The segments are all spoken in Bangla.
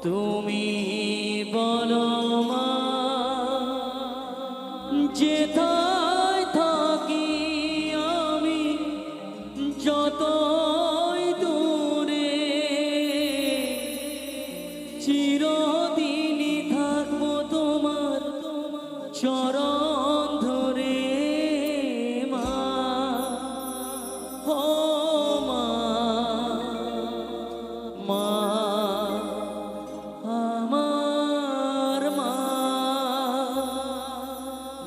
তুমি বলো মা, যেথায় থাকি আমি যতই দূরে, চিরদিনই থাকবো তোমার চরণ ধরে মা। ও মা, মা আমার মা,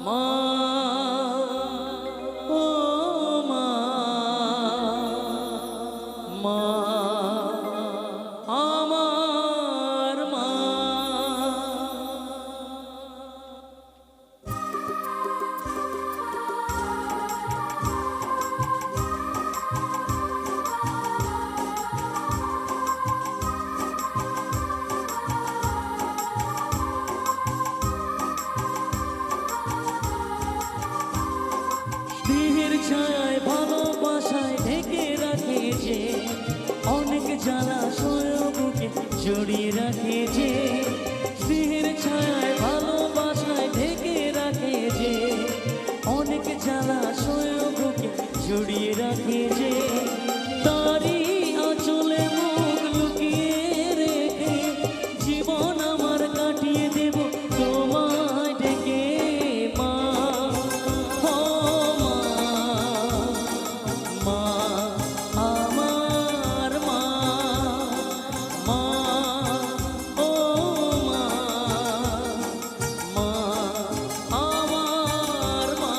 মা ও মা, মা আমার মা। স্নেহের ছায়ায় ভালোবাসায় ঢেকে রাখে যে, অনেক জ্বালাশয় বুকে জড়িয়ে রাখে যে। স্নেহের ছায়ায় ভালোবাসায় ঢেকে রাখে যে, অনেক জ্বালাশয় বুকে জড়িয়ে রাখে যে। তারই আঁচলে মুখ লুকিয়ে রেখে জীবন আমার কাটিয়ে দেব তোমায় ডেকে মা। ও মা, মা আমার মা, মা ও মা, মা আমার মা।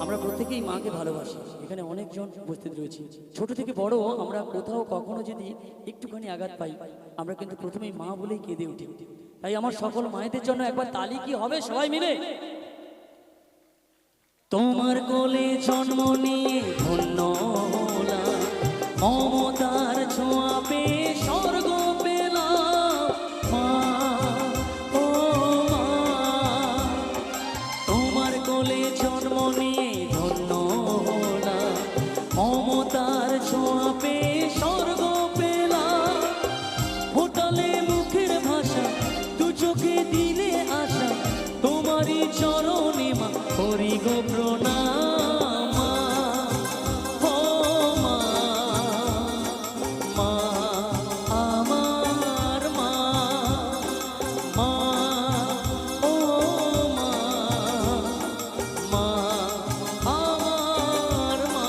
আমরা প্রত্যেকেই মাকে ভালোবাসি। এখানে অনেকজন উপস্থিত রয়েছে, ছোট থেকে বড়। আমরা কোথাও কখনো যদি একটুখানি আঘাত পাই, আমরা কিন্তু প্রথমেই মা বলেই কেঁদে উঠি। তাই আমার সকল মায়েদের জন্য একবার তালি কি হবে সবাই মিলে? তোমার কোলে জন্ম নিয়ে ধন্য হলাম, মমতার ছোঁয়া পেয়ে স্বর্গ পেলাম মা। ও মা, তোমার কোলে জন্ম নিয়ে ধন্য হলাম, মমতার ছোঁয়া পেয়ে স্বর্গ পেলাম। ফোটালে মুখের ভাষা, দু চোখে দিলে আশা, তোমারই চরণে মা করি গো প্রণাম মা। ও মা, মা আমার মা, মা ও মা, মা আমার মা।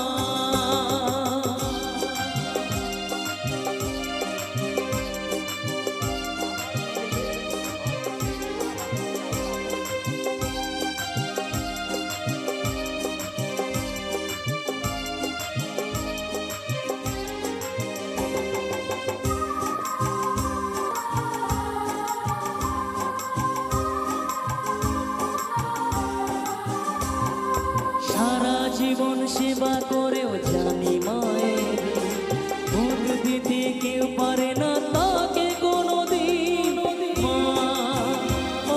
সারা জীবন সেবা করেও জানি মায়ের ভোগ দিতে কেউ পারে না তাকে কোনোদিন মা।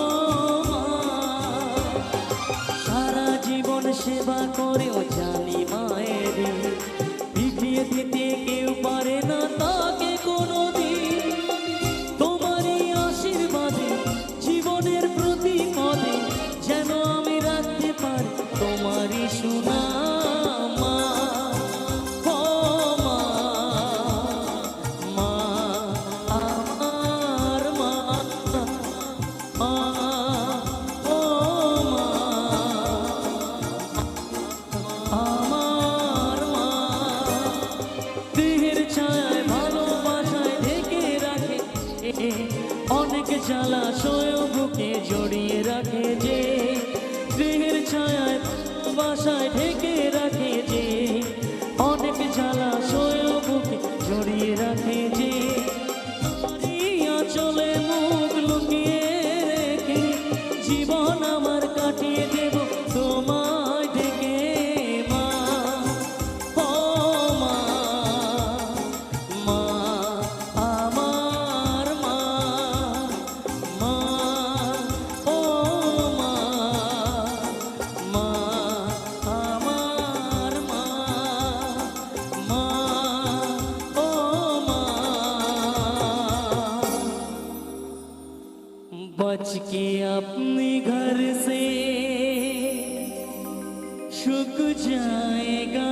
ও মা, সারা জীবন সেবা করেও জানি মায়ের বিলিয়ে দিতে কেউ পারে না তাকে কোনোদিন। তোমারই আশীর্বাদে জীবনের প্রতি পদে যেন আমি রাখতে পারি তোমারই সুনাম মা। ও মা, মা আমার মা, মা ও মা, আমার মা। দেহের ছায়ায় ভালোবাসায় ঢেকে রাখে, অনেক জ্বালাশয় বুকে জড়িয়ে রাখে যে। দেহের ছায়ায় ভালোবাসায় ঢেকে রাখে যে, অনেক জ্বালাশয় বুকে জড়িয়ে রাখে যে। আঁচলে মুখ লুকিয়ে बच के अपने घर से सुख जाएगा